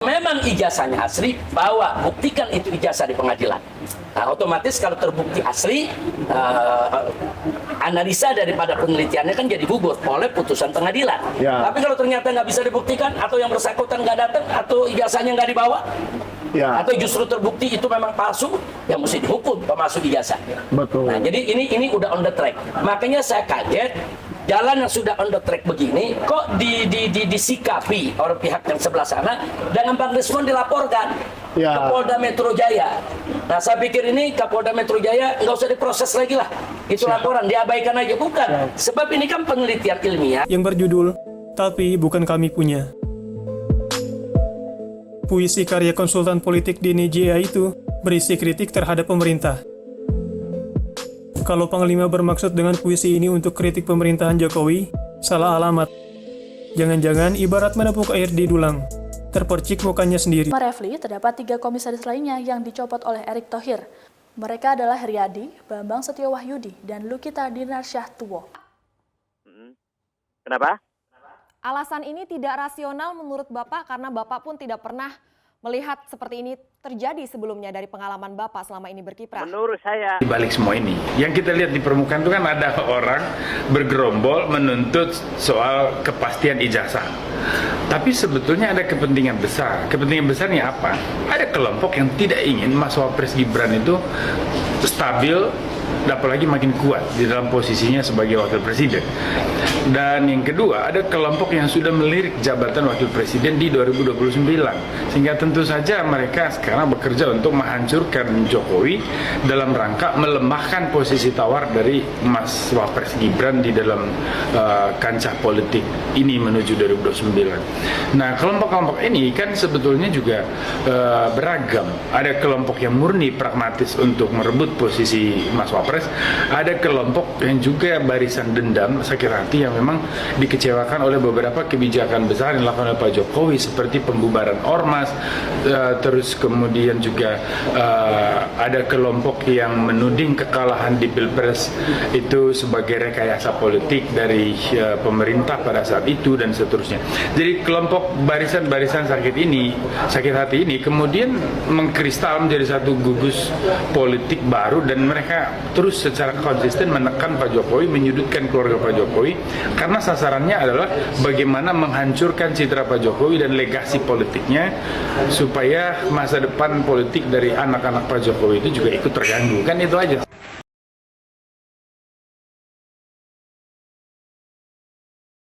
memang ijazahnya asli, bawa, buktikan itu ijazah di pengadilan. Nah, otomatis kalau terbukti asli, analisa daripada penelitiannya kan jadi gugur oleh putusan pengadilan. Ya. Tapi kalau ternyata nggak bisa dibuktikan, atau yang bersangkutan nggak datang, atau ijazahnya nggak dibawa, Ya. atau justru terbukti itu memang palsu, ya mesti dihukum pemalsu ijazah. Betul. Nah, jadi ini udah on the track. Makanya saya kaget, jalan yang sudah on the track begini, kok disikapi oleh pihak yang sebelah sana, dengan Bang Desmond dilaporkan Ya. ke Polda Metro Jaya. Nah, saya pikir ini Kapolda Metro Jaya nggak usah diproses lagi lah. Itu laporan, diabaikan aja. Bukan. Sebab ini kan penelitian ilmiah. Yang berjudul Tapi Bukan Kami Punya. Puisi karya konsultan politik Denny J.A. itu berisi kritik terhadap pemerintah. Kalau Panglima bermaksud dengan puisi ini untuk kritik pemerintahan Jokowi, salah alamat. Jangan-jangan ibarat menepuk air di dulang, terpercik mukanya sendiri. Refli, terdapat 3 komisaris lainnya yang dicopot oleh Erick Thohir. Mereka adalah Heriadi, Bambang Setiawahyudi, dan Lukita Dinarsyah Tuwo. Kenapa? Alasan ini tidak rasional menurut Bapak karena Bapak pun tidak pernah melihat seperti ini terjadi sebelumnya dari pengalaman Bapak selama ini berkiprah. Menurut saya, di balik semua ini, yang kita lihat di permukaan itu kan ada orang bergerombol menuntut soal kepastian ijazah. Tapi sebetulnya ada kepentingan besar. Kepentingan besarnya apa? Ada kelompok yang tidak ingin Mas Wapres Gibran itu stabil, apalagi makin kuat di dalam posisinya sebagai wakil presiden. Dan yang kedua, ada kelompok yang sudah melirik jabatan wakil presiden di 2029. Sehingga tentu saja mereka sekarang bekerja untuk menghancurkan Jokowi dalam rangka melemahkan posisi tawar dari Mas Wapres Gibran di dalam kancah politik ini menuju 2029. Nah, kelompok-kelompok ini kan sebetulnya juga beragam. Ada kelompok yang murni pragmatis untuk merebut posisi Mas Wapres, ada kelompok yang juga barisan dendam, sakit hati, yang memang dikecewakan oleh beberapa kebijakan besar yang dilakukan oleh Pak Jokowi seperti pembubaran ormas, terus kemudian juga ada kelompok yang menuding kekalahan di Pilpres itu sebagai rekayasa politik dari pemerintah pada saat itu dan seterusnya. Jadi kelompok barisan-barisan sakit hati ini kemudian mengkristal menjadi satu gugus politik baru dan mereka terus secara konsisten menekan Pak Jokowi, menyudutkan keluarga Pak Jokowi karena sasarannya adalah bagaimana menghancurkan citra Pak Jokowi dan legasi politiknya supaya masa depan politik dari anak-anak Pak Jokowi itu juga ikut terganggu. Kan itu aja.